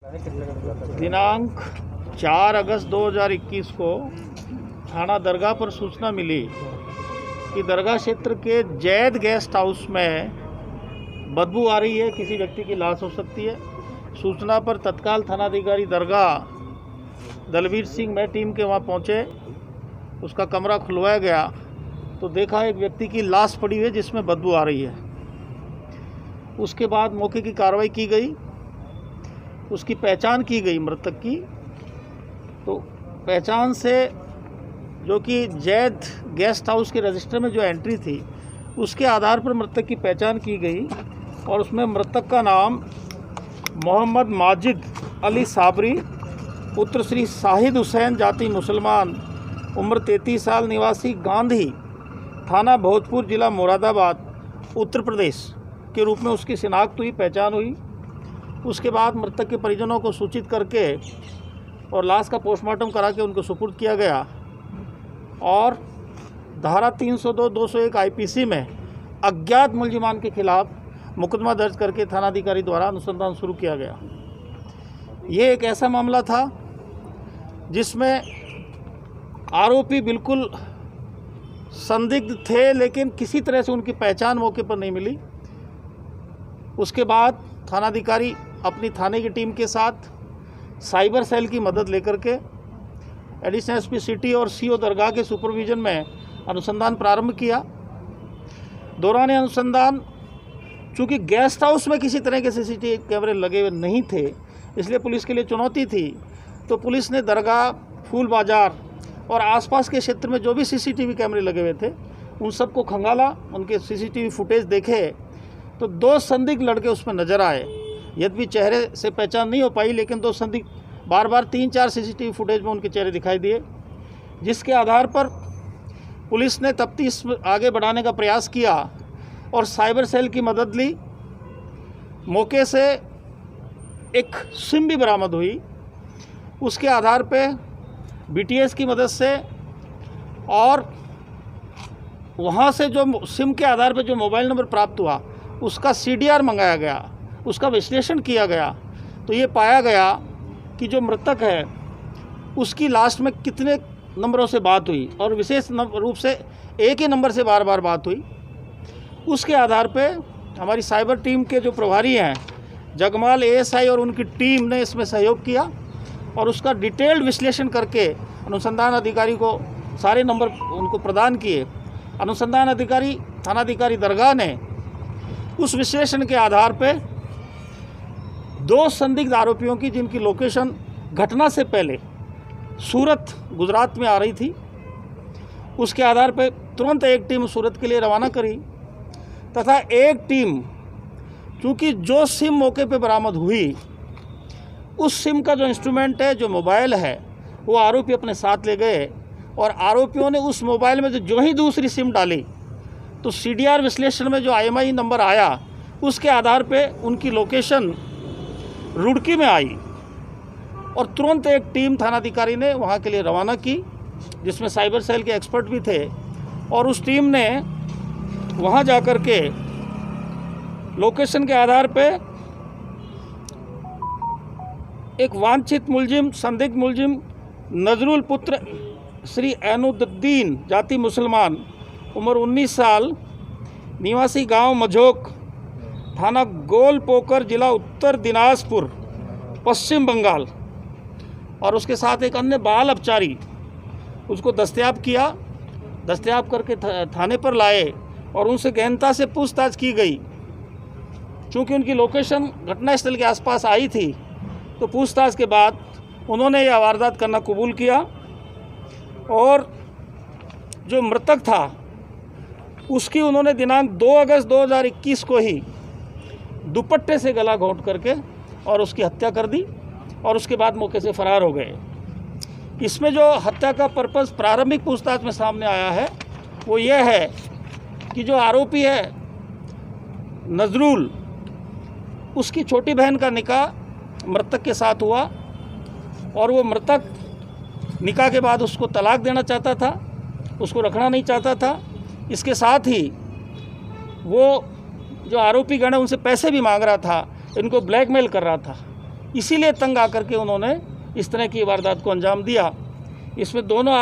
दिनांक 4 अगस्त 2021 को थाना दरगाह पर सूचना मिली कि दरगाह क्षेत्र के जैद गेस्ट हाउस में बदबू आ रही है, किसी व्यक्ति की लाश हो सकती है। सूचना पर तत्काल थानाधिकारी दरगाह दलवीर सिंह में टीम के वहां पहुंचे। उसका कमरा खुलवाया गया तो देखा एक व्यक्ति की लाश पड़ी हुई है जिसमें बदबू आ रही है। उसके बाद मौके की कार्रवाई की गई, उसकी पहचान की गई मृतक की। तो पहचान से जो कि जैद गेस्ट हाउस के रजिस्टर में जो एंट्री थी उसके आधार पर मृतक की पहचान की गई और उसमें मृतक का नाम मोहम्मद माजिद अली साबरी, पुत्र श्री शाहिद हुसैन, जाति मुसलमान, उम्र 33 साल, निवासी गांधी, थाना भोजपुर, जिला मुरादाबाद, उत्तर प्रदेश के रूप में उसकी शिनाख्त हुई, पहचान हुई। उसके बाद मृतक के परिजनों को सूचित करके और लाश का पोस्टमार्टम करा के उनको सुपुर्द किया गया और धारा 302, 201 आईपीसी में अज्ञात मुलजिमान के खिलाफ मुकदमा दर्ज करके थानाधिकारी द्वारा अनुसंधान शुरू किया गया। ये एक ऐसा मामला था जिसमें आरोपी बिल्कुल संदिग्ध थे, लेकिन किसी तरह से उनकी पहचान मौके पर नहीं मिली। उसके बाद थानाधिकारी अपनी थाने की टीम के साथ साइबर सेल की मदद लेकर के एडिशनल एसपी सिटी और सीओ दरगाह के सुपरविजन में अनुसंधान प्रारंभ किया। दौरान अनुसंधान चूँकि गेस्ट हाउस में किसी तरह के सीसीटीवी कैमरे लगे हुए नहीं थे, इसलिए पुलिस के लिए चुनौती थी। तो पुलिस ने दरगाह, फूल बाजार और आसपास के क्षेत्र में जो भी सीसीटीवी कैमरे लगे हुए थे उन सबको खंगाला, उनके सीसीटीवी फुटेज देखे तो 2 संदिग्ध लड़के उसमें नज़र आए। यद्यपि चेहरे से पहचान नहीं हो पाई, लेकिन 2 संदिग्ध बार 3-4 सीसीटीवी फुटेज में उनके चेहरे दिखाई दिए, जिसके आधार पर पुलिस ने तफ्तीश आगे बढ़ाने का प्रयास किया और साइबर सेल की मदद ली। मौके से एक सिम भी बरामद हुई। उसके आधार पे बीटीएस की मदद से और वहाँ से जो सिम के आधार पे जो मोबाइल नंबर प्राप्त हुआ उसका सीडीआर मंगाया गया, उसका विश्लेषण किया गया। तो ये पाया गया कि जो मृतक है उसकी लास्ट में कितने नंबरों से बात हुई और विशेष रूप से एक ही नंबर से बार बार बात हुई। उसके आधार पे हमारी साइबर टीम के जो प्रभारी हैं जगमाल एएसआई और उनकी टीम ने इसमें सहयोग किया और उसका डिटेल्ड विश्लेषण करके अनुसंधान अधिकारी को सारे नंबर उनको प्रदान किए। अनुसंधान अधिकारी थानाधिकारी दरगाह ने उस विश्लेषण के आधार पे 2 संदिग्ध आरोपियों की, जिनकी लोकेशन घटना से पहले सूरत, गुजरात में आ रही थी, उसके आधार पे तुरंत एक टीम सूरत के लिए रवाना करी तथा एक टीम, चूँकि जो सिम मौके पे बरामद हुई उस सिम का जो इंस्ट्रूमेंट है, जो मोबाइल है, वो आरोपी अपने साथ ले गए और आरोपियों ने उस मोबाइल में जो ही दूसरी सिम डाली तो सीडीआर विश्लेषण में जो आईएमआई नंबर आया उसके आधार पे उनकी लोकेशन रुड़की में आई और तुरंत एक टीम थानाधिकारी ने वहाँ के लिए रवाना की, जिसमें साइबर सेल के एक्सपर्ट भी थे। और उस टीम ने वहाँ जाकर के लोकेशन के आधार पे एक वांछित मुलजिम, संदिग्ध मुलजिम नजरुल, पुत्र श्री ऐनुद्दीन, जाति मुसलमान, उम्र 19 साल, निवासी गांव मझोक, थाना गोल पोकर, जिला उत्तर दिनाजपुर, पश्चिम बंगाल, और उसके साथ एक अन्य बाल अपचारी, उसको दस्तयाब किया। दस्तयाब करके थाने पर लाए और उनसे गहनता से पूछताछ की गई। चूँकि उनकी लोकेशन घटनास्थल के आसपास आई थी तो पूछताछ के बाद उन्होंने यह वारदात करना कबूल किया और जो मृतक था उसकी उन्होंने दिनांक 2 अगस्त 2021 को ही दुपट्टे से गला घोंट करके और उसकी हत्या कर दी और उसके बाद मौके से फरार हो गए। इसमें जो हत्या का पर्पस प्रारंभिक पूछताछ में सामने आया है वो ये है कि जो आरोपी है नजरुल, उसकी छोटी बहन का निकाह मृतक के साथ हुआ और वो मृतक निकाह के बाद उसको तलाक देना चाहता था, उसको रखना नहीं चाहता था। इसके साथ ही वो जो आरोपी गण है उनसे पैसे भी मांग रहा था, इनको ब्लैकमेल कर रहा था। इसीलिए तंग आकर के उन्होंने इस तरह की वारदात को अंजाम दिया। इसमें दोनों